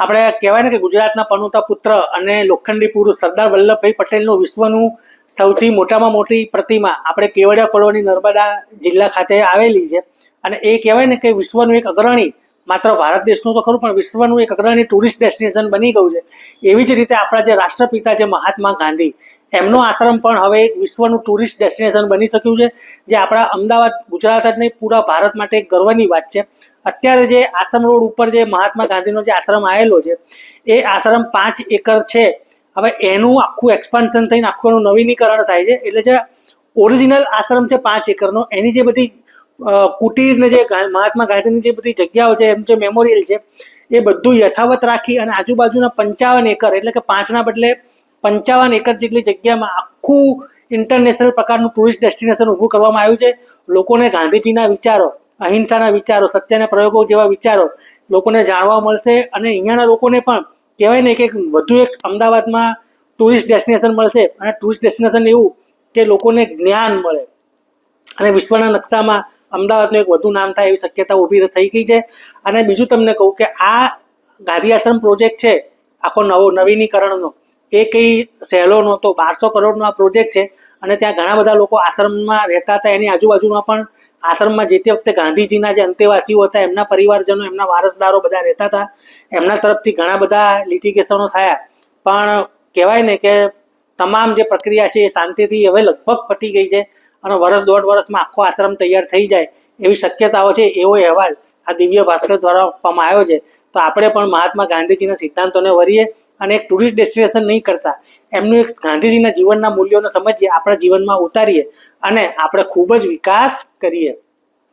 આપણે કહેવાય ને કે ગુજરાતના પનોતા પુત્ર અને લોખંડી પુરુષ સરદાર વલ્લભભાઈ પટેલનું વિશ્વનું સૌથી મોટામાં મોટી પ્રતિમા આપણે કેવડિયા કોલોની નર્મદા જિલ્લા ખાતે આવેલી છે. અને એ કહેવાય ને કે વિશ્વનું એક અગ્રણી, માત્ર ભારત દેશનું તો ખરું પણ વિશ્વનું એક અગ્રણી ટુરિસ્ટ ડેસ્ટિનેશન બની ગયું છે. એવી જ રીતે આપણા જે રાષ્ટ્રપિતા છે મહાત્મા ગાંધી, એમનો આશ્રમ પણ હવે એક વિશ્વનું ટુરિસ્ટ ડેસ્ટિનેશન બની શક્યું છે, જે આપણા અમદાવાદ ગુજરાત જ નહીં પૂરા ભારત માટે એક ગર્વની વાત છે. અત્યારે જે આશ્રમ રોડ ઉપર જે મહાત્મા ગાંધીનો જે આશ્રમ આવેલો છે એ આશ્રમ 5 એકર છે. હવે એનું આખું એક્સપાન્શન થઈને આખું એનું નવીનીકરણ થાય છે. એટલે જે ઓરિજિનલ આશ્રમ છે 5 એકરનો, એની જે બધી કુટીર ને જે મહાત્મા ગાંધીની જે બધી જગ્યાઓ છે, એમ જે મેમોરિયલ છે, એ બધું યથાવત રાખી અને આજુબાજુના 55 એકર એટલે કે 5ના બદલે 55 એકર જેટલી જગ્યામાં આખું ઇન્ટરનેશનલ પ્રકારનું ટુરિસ્ટ ડેસ્ટિનેશન ઊભું કરવામાં આવ્યું છે. લોકોને ગાંધીજીના વિચારો, અહિંસાના વિચારો, સત્યના પ્રયોગો જેવા વિચારો લોકોને જાણવા મળશે. અને અહીંયાના લોકોને પણ કહેવાય ને કે વધુ એક અમદાવાદમાં ટુરિસ્ટ ડેસ્ટિનેશન મળશે. અને ટુરિસ્ટ ડેસ્ટિનેશન એવું કે લોકોને જ્ઞાન મળે અને વિશ્વના નકશામાં અમદાવાદનું એક વધુ નામ થાય એવી શક્યતા ઊભી થઈ ગઈ છે. અને બીજું તમને કહું કે આ ગાંધી આશ્રમ પ્રોજેક્ટ છે આખો નવીનીકરણનો, એ કંઈ સહેલો નહોતો. 1200 કરોડનો આ પ્રોજેક્ટ છે. અને ત્યાં ઘણા બધા લોકો આશ્રમમાં રહેતા હતા. એની આજુબાજુમાં પણ આશ્રમમાં જે તે વખતે ગાંધીજીના જે અંતેવાસીઓ હતા, એમના પરિવારજનો, એમના વારસદારો બધા રહેતા હતા. એમના તરફથી ઘણા બધા લિટિગેશનો થયા, પણ કહેવાય ને કે તમામ જે પ્રક્રિયા છે એ શાંતિથી હવે લગભગ પતી ગઈ છે. અને વર્ષ દોઢ વર્ષમાં આખો આશ્રમ તૈયાર થઈ જાય એવી શક્યતાઓ છે, એવો અહેવાલ આ દિવ્ય ભાસ્કર દ્વારા આપવામાં આવ્યો છે. તો આપણે પણ મહાત્મા ગાંધીજીના સિદ્ધાંતોને વરીએ અને એક ટુરિસ્ટ ડેસ્ટિનેશન નહીં કરતા એમનું એક ગાંધીજીના જીવનના મૂલ્યોને સમજીએ, આપણા જીવનમાં ઉતારીએ અને આપણે ખૂબ જ વિકાસ કરીએ.